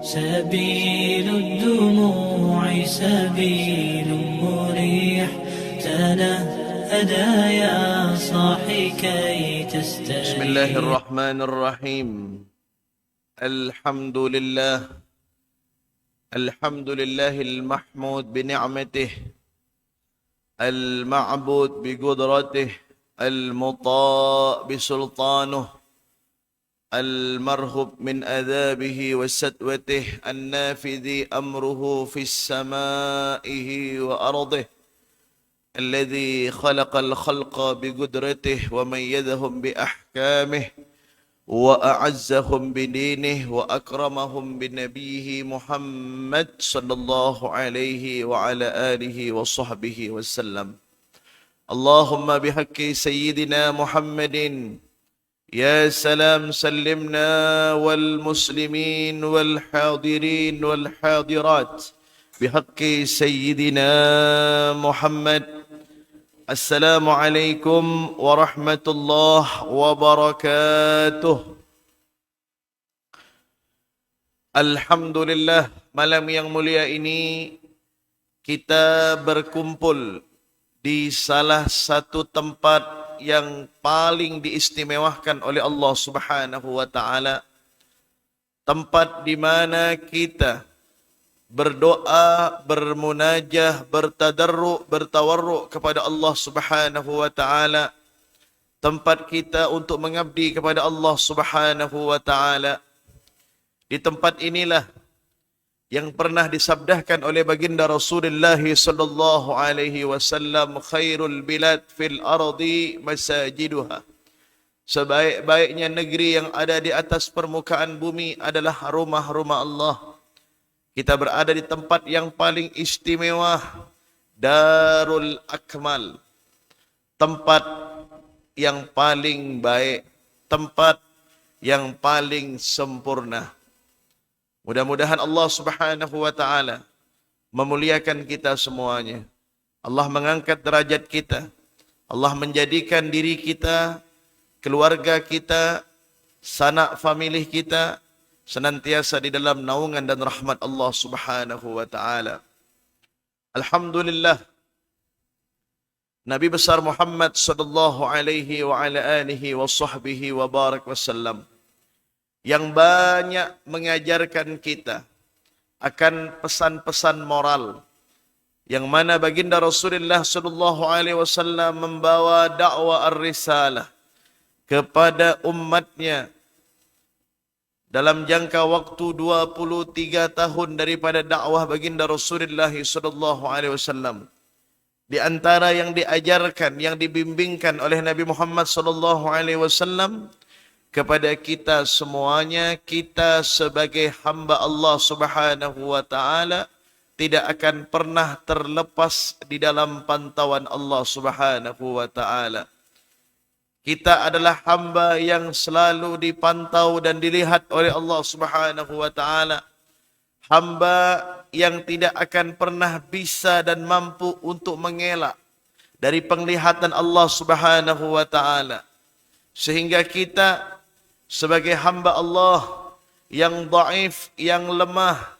سبيل الدموع سبيل مريح تنهدى يا صاحي كي تستريح. بسم الله الرحمن الرحيم. الحمد لله المحمود بنعمته، المعبود بقدرته، المطاع بسلطانه، المرهب من عذابه وسطوته، النافذ أمره في سمائه وأرضه، الذي خلق الخلق بقدرته وميزهم بأحكامه وأعزهم بدينه وأكرمهم بنبيه محمد صلى الله عليه وعلى آله وصحبه وسلم. اللهم بحق سيدنا محمد يا سلام سلمنا والمسلمين والحاضرين والحاضرات بحق سيدنا محمد. السلام عليكم ورحمة الله وبركاته. Alhamdulillah, malam yang mulia ini kita berkumpul di salah satu tempat yang paling diistimewakan oleh Allah Subhanahu wa taala. Tempat di mana kita berdoa, bermunajah, bertadarru', bertawarru' kepada Allah Subhanahu wa taala. Tempat kita untuk mengabdi kepada Allah Subhanahu wa taala. Di tempat inilah yang pernah disabdahkan oleh baginda Rasulullah sallallahu alaihi wasallam, khairul bilad fil ardi masajiduha. Sebaik-baiknya negeri yang ada di atas permukaan bumi adalah rumah-rumah Allah. Kita berada di tempat yang paling istimewa, Darul Akmal. Tempat yang paling baik, tempat yang paling sempurna. Mudah-mudahan Allah Subhanahu wa taala memuliakan kita semuanya. Allah mengangkat derajat kita. Allah menjadikan diri kita, keluarga kita, sanak famili kita senantiasa di dalam naungan dan rahmat Allah Subhanahu wa taala. Alhamdulillah, Nabi besar Muhammad sallallahu alaihi wa ala alihi wa sahbihi wa barak wasallam yang banyak mengajarkan kita akan pesan-pesan moral, yang mana baginda Rasulullah sallallahu alaihi wasallam membawa dakwah ar-risalah kepada umatnya dalam jangka waktu 23 tahun daripada dakwah baginda Rasulullah sallallahu alaihi wasallam. Di antara yang diajarkan, yang dibimbingkan oleh Nabi Muhammad sallallahu alaihi wasallam kepada kita semuanya, kita sebagai hamba Allah Subhanahu wa taala tidak akan pernah terlepas di dalam pantauan Allah Subhanahu wa taala. Kita adalah hamba yang selalu dipantau dan dilihat oleh Allah Subhanahu wa taala. Hamba yang tidak akan pernah bisa dan mampu untuk mengelak dari penglihatan Allah Subhanahu wa taala. Sehingga kita sebagai hamba Allah yang dhaif, yang lemah,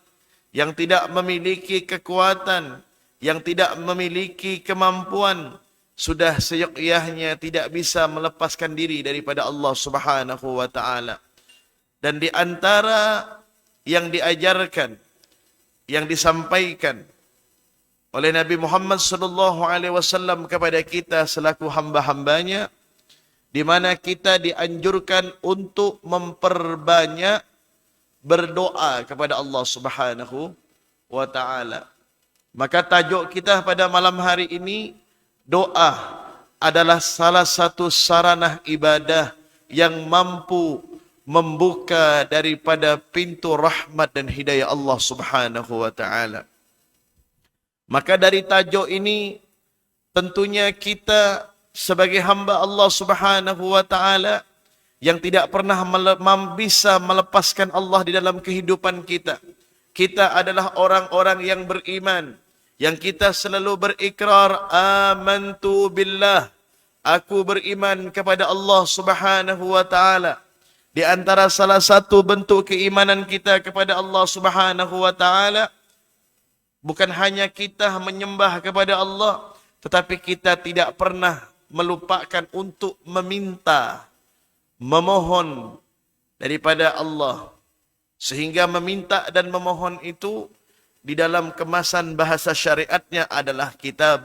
yang tidak memiliki kekuatan, yang tidak memiliki kemampuan, sudah seyogyahnya tidak bisa melepaskan diri daripada Allah Subhanahu wa taala. Dan di antara yang diajarkan, yang disampaikan oleh Nabi Muhammad sallallahu alaihi wasallam kepada kita selaku hamba-hambanya, di mana kita dianjurkan untuk memperbanyak berdoa kepada Allah Subhanahu wa taala. Maka tajuk kita pada malam hari ini, doa adalah salah satu sarana ibadah yang mampu membuka daripada pintu rahmat dan hidayah Allah Subhanahu wa taala. Maka dari tajuk ini tentunya kita sebagai hamba Allah Subhanahu wa taala yang tidak pernah bisa melepaskan Allah di dalam kehidupan kita. Kita adalah orang-orang yang beriman, yang kita selalu berikrar, amantu billah, aku beriman kepada Allah Subhanahu wa taala. Di antara salah satu bentuk keimanan kita kepada Allah Subhanahu wa taala, bukan hanya kita menyembah kepada Allah, tetapi kita tidak pernah melupakan untuk meminta, memohon daripada Allah. Sehingga meminta dan memohon itu di dalam kemasan bahasa syariatnya adalah kita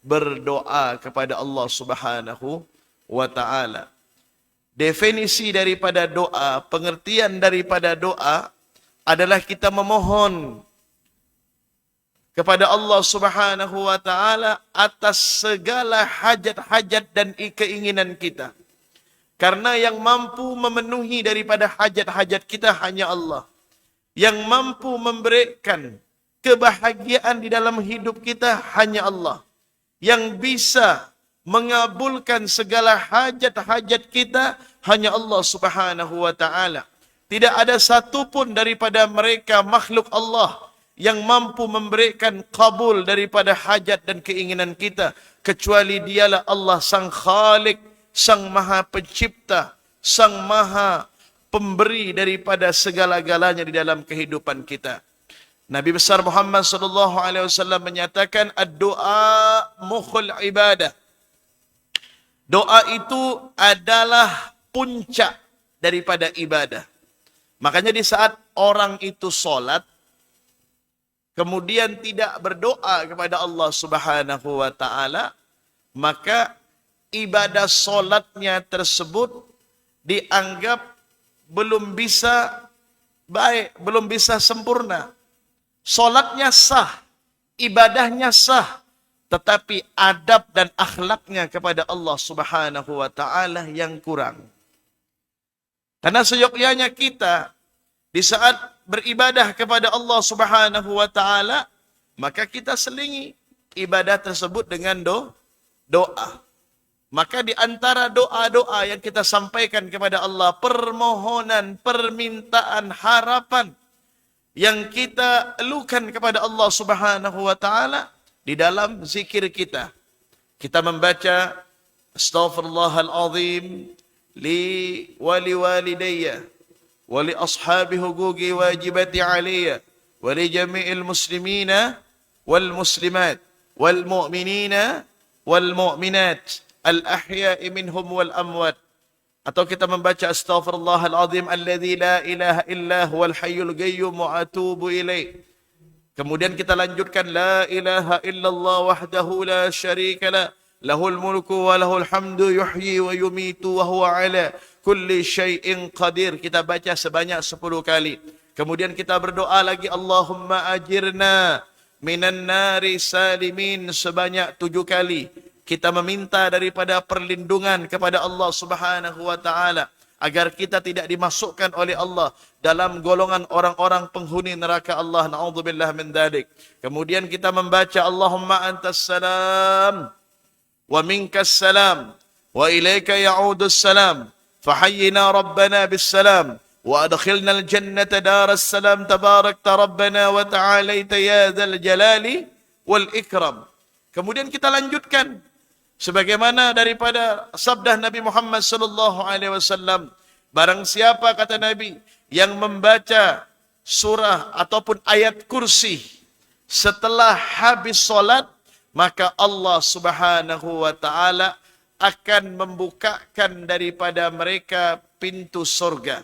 berdoa kepada Allah Subhanahu wa taala. Definisi daripada doa, pengertian daripada doa adalah kita memohon kepada Allah Subhanahu wa taala atas segala hajat-hajat dan keinginan kita. Karena yang mampu memenuhi daripada hajat-hajat kita hanya Allah. Yang mampu memberikan kebahagiaan di dalam hidup kita hanya Allah. Yang bisa mengabulkan segala hajat-hajat kita hanya Allah Subhanahu wa taala. Tidak ada satupun daripada mereka makhluk Allah yang mampu memberikan kabul daripada hajat dan keinginan kita kecuali dialah Allah sang Khalik, sang Maha Pencipta, sang Maha Pemberi daripada segala-galanya di dalam kehidupan kita. Nabi besar Muhammad sallallahu alaihi wasallam menyatakan ad-du'a mukhul ibadah. Doa itu adalah puncak daripada ibadah. Makanya di saat orang itu solat, kemudian tidak berdoa kepada Allah Subhanahu wa taala, maka ibadah solatnya tersebut dianggap belum bisa baik, belum bisa sempurna. Solatnya sah, ibadahnya sah, tetapi adab dan akhlaknya kepada Allah Subhanahu wa taala yang kurang. Karena seyogyanya kita di saat beribadah kepada Allah Subhanahu wa taala, maka kita selingi ibadah tersebut dengan doa. Maka di antara doa-doa yang kita sampaikan kepada Allah, permohonan, permintaan, harapan yang kita elukan kepada Allah Subhanahu wa taala di dalam zikir kita. Kita membaca astaghfirullahal azim li wali walidayya wa li ashabi huquqi wajibati alayya wa li jami'il muslimina wal muslimat wal mu'minina wal mu'minat al ahya'i minhum wal amwat. Atau kita membaca astaghfirullahal azim alladzi la ilaha illa huwal hayyul qayyum wa atubu ilaih. Kemudian kita lanjutkan la ilaha illallah wahdahu la syarika la lahul mulku wa lahul hamdu yuhyi wa yumitu wa huwa ala kulli syai'in qadir. Kita baca sebanyak 10 kali. Kemudian kita berdoa lagi Allahumma ajirna minan nari salimin sebanyak 7 kali. Kita meminta daripada perlindungan kepada Allah Subhanahu wa taala agar kita tidak dimasukkan oleh Allah dalam golongan orang-orang penghuni neraka Allah. Na'udzubillah min dzalik. Kemudian kita membaca Allahumma antas salam wa minkas salam wa ilaika ya'udus salam fahayyina rabbana bis salam wa adkhilna al jannata daras salam tabarakta rabbana wa ta'alaita ya dzal jalali wal ikram. Kemudian kita lanjutkan sebagaimana daripada sabda Nabi Muhammad sallallahu alaihi wasallam, barang siapa kata Nabi yang membaca surah ataupun ayat kursi setelah habis solat, maka Allah Subhanahu wa taala akan membukakan daripada mereka pintu surga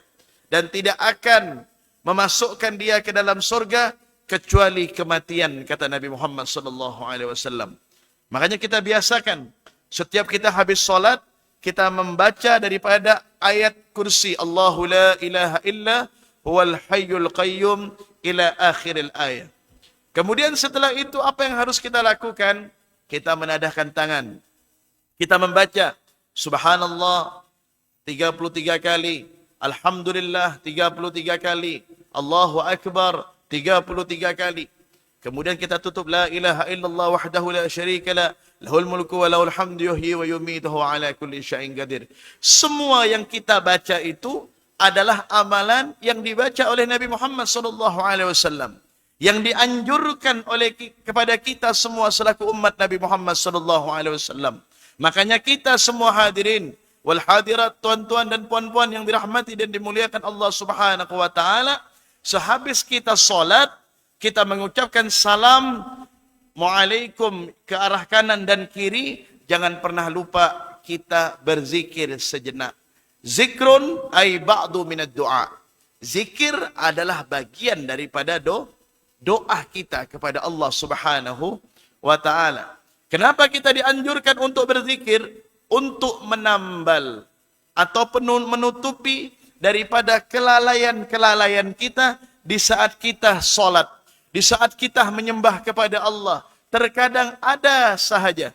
dan tidak akan memasukkan dia ke dalam surga kecuali kematian, kata Nabi Muhammad sallallahu alaihi wasallam. Makanya kita biasakan setiap kita habis solat, kita membaca daripada ayat kursi Allahu la ilaha illa huwal hayyul qayyum ila akhiril ayat. Kemudian setelah itu apa yang harus kita lakukan? Kita menadahkan tangan. Kita membaca subhanallah 33 kali, alhamdulillah 33 kali, Allahu akbar 33 kali. Kemudian kita tutup la ilaha illallah wahdahu la syarika la lahul mulku wa lahul hamdu yuhyi wa yumitu wa ala kulli syai'in qadir. Semua yang kita baca itu adalah amalan yang dibaca oleh Nabi Muhammad sallallahu alaihi wasallam, yang dianjurkan oleh kepada kita semua selaku umat Nabi Muhammad sallallahu alaihi wasallam. Makanya kita semua hadirin wal hadirat, tuan-tuan dan puan-puan yang dirahmati dan dimuliakan Allah Subhanahu wa taala, sehabis kita salat, kita mengucapkan salam Waalaikum ke arah kanan dan kiri, jangan pernah lupa kita berzikir sejenak. Zikrun ay ba'du minad du'a. Zikir adalah bagian daripada doa kita kepada Allah Subhanahu wa taala. Kenapa kita dianjurkan untuk berzikir? Untuk menambal ataupun menutupi daripada kelalaian-kelalaian kita di saat kita salat. Di saat kita menyembah kepada Allah, terkadang ada sahaja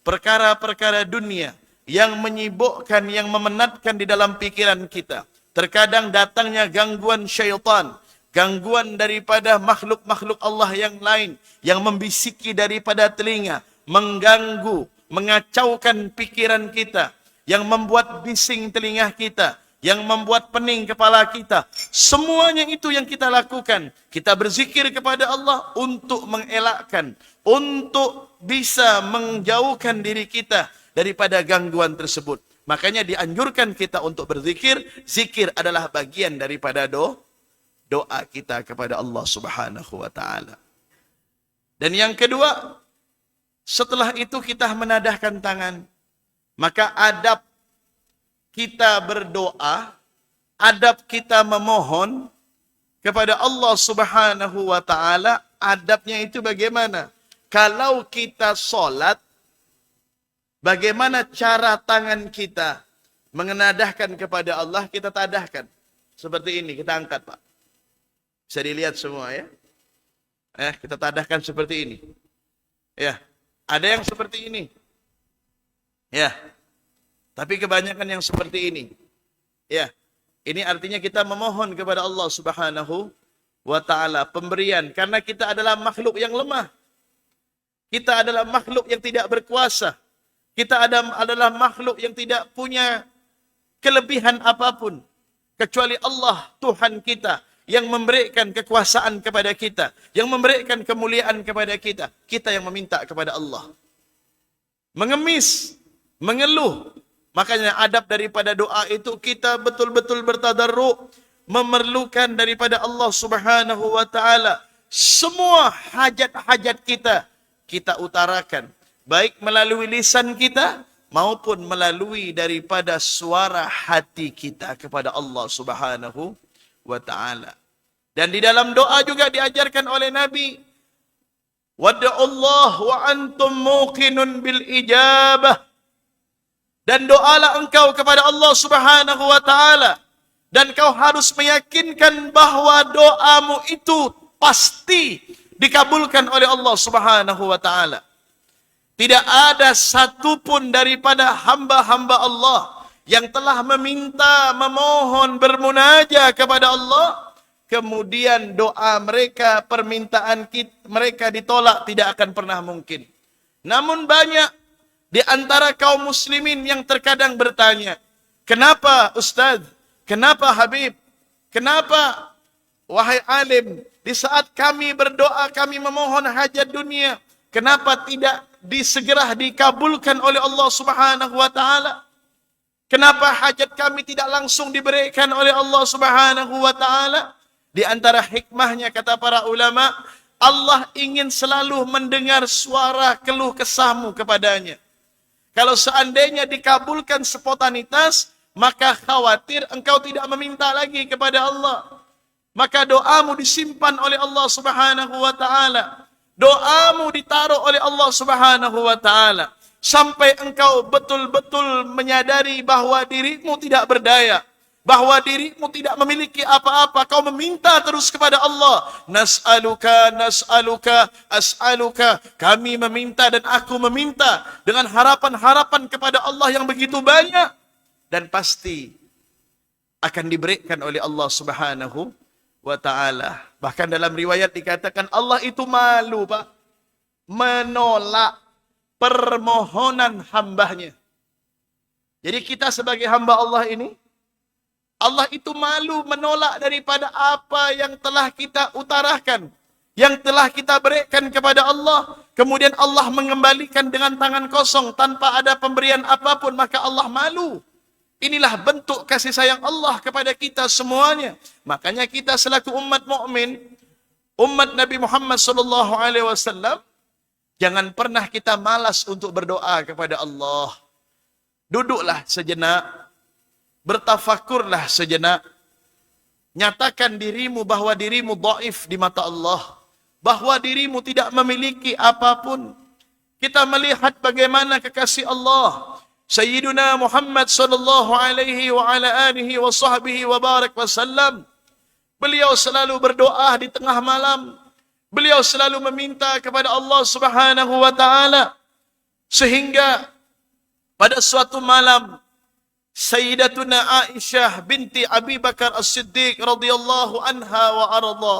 perkara-perkara dunia yang menyibukkan, yang memenatkan di dalam pikiran kita. Terkadang datangnya gangguan syaitan, gangguan daripada makhluk-makhluk Allah yang lain, yang membisiki daripada telinga, mengganggu, mengacaukan pikiran kita, yang membuat bising telinga kita, yang membuat pening kepala kita. Semuanya itu yang kita lakukan. Kita berzikir kepada Allah untuk mengelakkan, untuk bisa menjauhkan diri kita daripada gangguan tersebut. Makanya dianjurkan kita untuk berzikir. Zikir adalah bagian daripada doa kita kepada Allah Subhanahu wa taala. Dan yang kedua, setelah itu kita menadahkan tangan. Maka adab kita berdoa, adab kita memohon kepada Allah Subhanahu wa taala, adabnya itu bagaimana? Kalau kita salat, bagaimana cara tangan kita mengenadahkan kepada Allah? Kita tadahkan seperti ini, kita angkat, Pak. Bisa dilihat semua ya. Kita tadahkan seperti ini. Ya, ada yang seperti ini. Ya. Tapi kebanyakan yang seperti ini. Ya. Ini artinya kita memohon kepada Allah Subhanahu wa taala pemberian, karena kita adalah makhluk yang lemah. Kita adalah makhluk yang tidak berkuasa. Kita adalah makhluk yang tidak punya kelebihan apapun kecuali Allah Tuhan kita yang memberikan kekuasaan kepada kita, yang memberikan kemuliaan kepada kita. Kita yang meminta kepada Allah. Mengemis, mengeluh. Makanya adab daripada doa itu kita betul-betul bertadarruk, memerlukan daripada Allah Subhanahu wa taala. Semua hajat-hajat kita utarakan, baik melalui lisan kita maupun melalui daripada suara hati kita kepada Allah Subhanahu wa taala. Dan di dalam doa juga diajarkan oleh Nabi, wad'ullah wa antum muqinun bil ijabah. Dan doalah engkau kepada Allah Subhanahu wa taala, dan kau harus meyakinkan bahwa doamu itu pasti dikabulkan oleh Allah Subhanahu wa taala. Tidak ada satupun daripada hamba-hamba Allah yang telah meminta, memohon, bermunajat kepada Allah, kemudian doa mereka, permintaan mereka ditolak, tidak akan pernah mungkin. Namun banyak di antara kaum muslimin yang terkadang bertanya, kenapa Ustaz? Kenapa Habib? Kenapa wahai alim? Di saat kami berdoa, kami memohon hajat dunia, kenapa tidak disegera dikabulkan oleh Allah Subhanahu wa taala? Kenapa hajat kami tidak langsung diberikan oleh Allah Subhanahu wa taala? Di antara hikmahnya, kata para ulama, Allah ingin selalu mendengar suara keluh kesahmu kepadanya. Kalau seandainya dikabulkan spontanitas, maka khawatir engkau tidak meminta lagi kepada Allah. Maka doamu disimpan oleh Allah Subhanahu wa taala. Doamu ditaruh oleh Allah Subhanahu wa taala sampai engkau betul-betul menyadari bahwa dirimu tidak berdaya, bahwa dirimu tidak memiliki apa-apa. Kau meminta terus kepada Allah. Nas'aluka, nas'aluka, as'aluka. Kami meminta dan aku meminta dengan harapan-harapan kepada Allah yang begitu banyak. Dan pasti akan diberikan oleh Allah Subhanahu wa ta'ala. Bahkan dalam riwayat dikatakan Allah itu malu, Pak, menolak permohonan hambanya. Jadi kita sebagai hamba Allah ini, Allah itu malu menolak daripada apa yang telah kita utarakan, yang telah kita berikan kepada Allah. Kemudian Allah mengembalikan dengan tangan kosong tanpa ada pemberian apapun, maka Allah malu. Inilah bentuk kasih sayang Allah kepada kita semuanya. Makanya kita selaku umat mukmin, umat Nabi Muhammad sallallahu alaihi wasallam, jangan pernah kita malas untuk berdoa kepada Allah. Duduklah sejenak, bertafakurlah sejenak. Nyatakan dirimu bahwa dirimu dhaif di mata Allah, bahwa dirimu tidak memiliki apapun. Kita melihat bagaimana kekasih Allah Sayyiduna Muhammad sallallahu alaihi wa ala alihi wa sahbihi wa barak wasallam. Beliau selalu berdoa di tengah malam. Beliau selalu meminta kepada Allah Subhanahu wa taala, sehingga pada suatu malam Sayyidatuna Aisyah binti Abi Bakar As-Siddiq radhiyallahu anha wa arda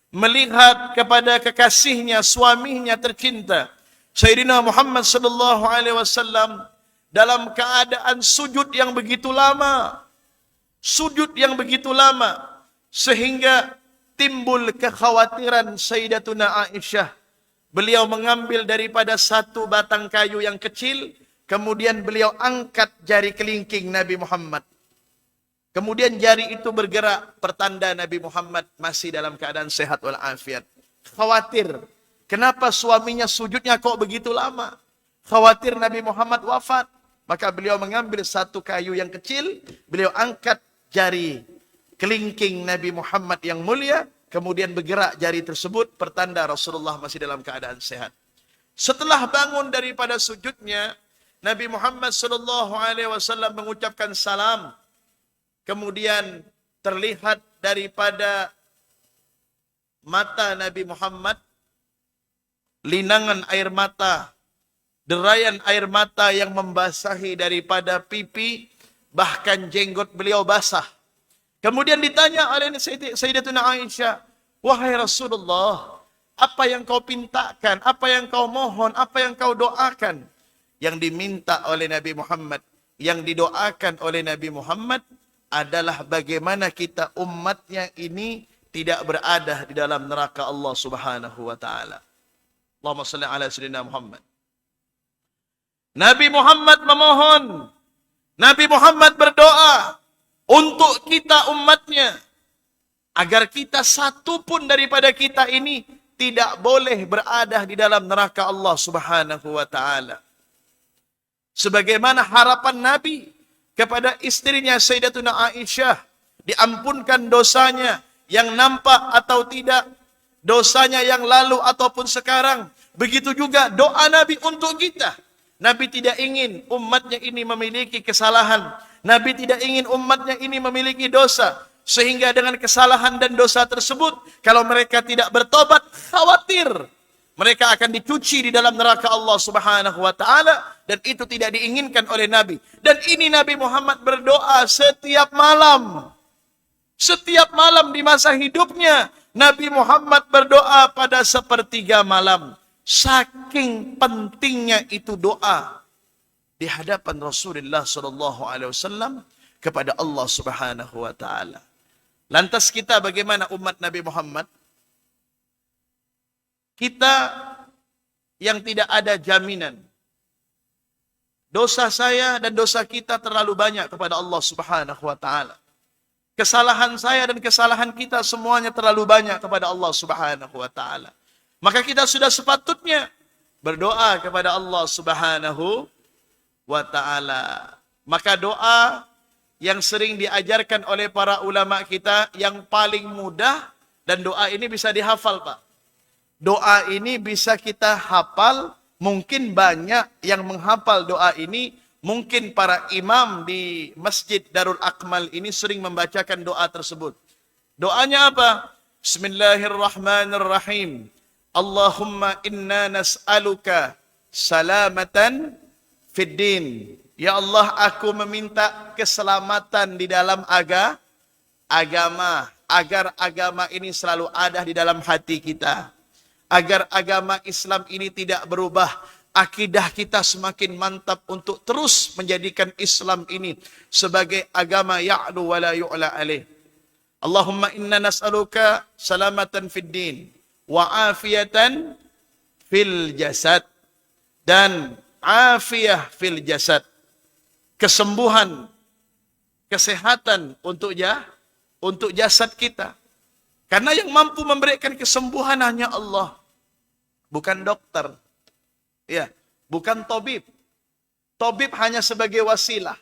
melihat kepada kekasihnya, suaminya tercinta Sayyidina Muhammad sallallahu alaihi wasallam dalam keadaan sujud yang begitu lama. Sujud yang begitu lama sehingga timbul kekhawatiran Sayyidatuna Aisyah. Beliau mengambil daripada satu batang kayu yang kecil, kemudian beliau angkat jari kelingking Nabi Muhammad. Kemudian jari itu bergerak, pertanda Nabi Muhammad masih dalam keadaan sehat walafiat. Khawatir, kenapa suaminya sujudnya kok begitu lama? Khawatir Nabi Muhammad wafat. Maka beliau mengambil satu kayu yang kecil, beliau angkat jari kelingking Nabi Muhammad yang mulia, kemudian bergerak jari tersebut, pertanda Rasulullah masih dalam keadaan sehat. Setelah bangun daripada sujudnya, Nabi Muhammad sallallahu alaihi wasallam mengucapkan salam. Kemudian terlihat daripada mata Nabi Muhammad linangan air mata, derayan air mata yang membasahi daripada pipi, bahkan jenggot beliau basah. Kemudian ditanya oleh Sayyidatuna Aisyah, "Wahai Rasulullah, apa yang kau pintakan, apa yang kau mohon, apa yang kau doakan?" Yang diminta oleh Nabi Muhammad, yang didoakan oleh Nabi Muhammad adalah bagaimana kita umatnya ini tidak berada di dalam neraka Allah Subhanahu wa taala. Allahumma shalli ala sayyidina Muhammad. Nabi Muhammad memohon, Nabi Muhammad berdoa untuk kita umatnya, agar kita satu pun daripada kita ini tidak boleh berada di dalam neraka Allah Subhanahu wa taala. Sebagaimana harapan Nabi kepada istrinya Sayyidatuna Aisyah, diampunkan dosanya yang nampak atau tidak, dosanya yang lalu ataupun sekarang. Begitu juga doa Nabi untuk kita. Nabi tidak ingin umatnya ini memiliki kesalahan. Nabi tidak ingin umatnya ini memiliki dosa. Sehingga dengan kesalahan dan dosa tersebut, kalau mereka tidak bertobat, khawatir mereka akan dicuci di dalam neraka Allah Subhanahu wa taala, dan itu tidak diinginkan oleh Nabi. Dan ini Nabi Muhammad berdoa setiap malam. Setiap malam di masa hidupnya, Nabi Muhammad berdoa pada sepertiga malam. Saking pentingnya itu doa di hadapan Rasulullah sallallahu alaihi wasallam kepada Allah Subhanahu wa taala. Lantas kita bagaimana umat Nabi Muhammad? Kita yang tidak ada jaminan. Dosa saya dan dosa kita terlalu banyak kepada Allah Subhanahu wa taala. Kesalahan saya dan kesalahan kita semuanya terlalu banyak kepada Allah Subhanahu wa taala. Maka kita sudah sepatutnya berdoa kepada Allah Subhanahu wa taala. Maka doa yang sering diajarkan oleh para ulama kita yang paling mudah, dan doa ini bisa dihafal, Pak. Doa ini bisa kita hafal, mungkin banyak yang menghafal doa ini. Mungkin para imam di Masjid Darul Akmal ini sering membacakan doa tersebut. Doanya apa? Bismillahirrahmanirrahim. Allahumma inna nas'aluka salamatan fid din. Ya Allah, aku meminta keselamatan di dalam agama. Agar agama ini selalu ada di dalam hati kita. Agar agama Islam ini tidak berubah. Akidah kita semakin mantap untuk terus menjadikan Islam ini sebagai agama ya'lu wa la yu'la alaih. Allahumma inna nas'aluka salamatan fid din wa afiyatan fil jasad, dan afiyah fil jasad, kesembuhan kesehatan untuk jasad kita. Karena yang mampu memberikan kesembuhan hanya Allah, bukan dokter. Ya, bukan tabib. Tabib hanya sebagai wasilah.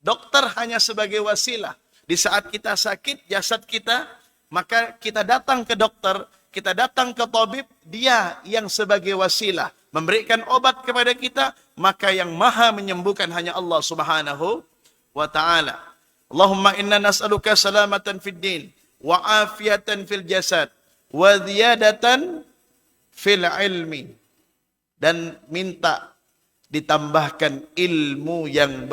Dokter hanya sebagai wasilah. Di saat kita sakit, jasad kita, maka kita datang ke dokter, kita datang ke tabib, dia yang sebagai wasilah. Memberikan obat kepada kita, maka yang maha menyembuhkan hanya Allah subhanahu wa ta'ala. Allahumma inna nas'aluka salamatan fid din, wa afiatan fil jasad, wa ziyadatan fil ilmi. Dan minta ditambahkan ilmu yang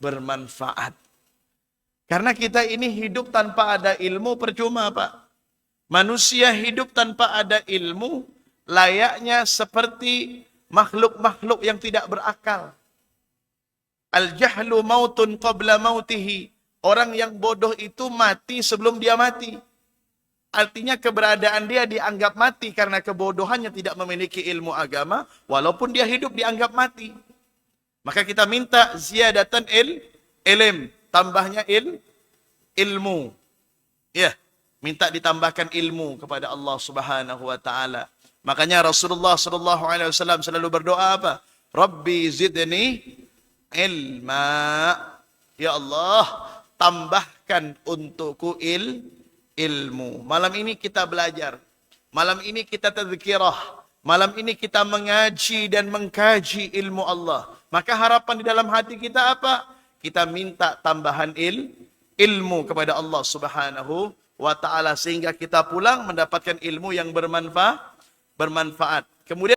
bermanfaat. Karena kita ini hidup tanpa ada ilmu percuma, Pak. Manusia hidup tanpa ada ilmu layaknya seperti makhluk-makhluk yang tidak berakal. Al-jahlu mautun qabla mautihi. Orang yang bodoh itu mati sebelum dia mati. Artinya keberadaan dia dianggap mati karena kebodohannya, tidak memiliki ilmu agama, walaupun dia hidup dianggap mati. Maka kita minta ziyadatan ilm, tambahnya ilmu. Ya, minta ditambahkan ilmu kepada Allah Subhanahu wa taala. Makanya Rasulullah sallallahu alaihi wasallam selalu berdoa apa? Rabbi zidni ilma. Ya Allah, tambahkan untukku ilmu. Malam ini kita belajar. Malam ini kita tazkirah. Malam ini kita mengaji dan mengkaji ilmu Allah. Maka harapan di dalam hati kita apa? Kita minta tambahan ilmu kepada Allah Subhanahu wa ta'ala. Sehingga kita pulang mendapatkan ilmu yang bermanfaat. Kemudian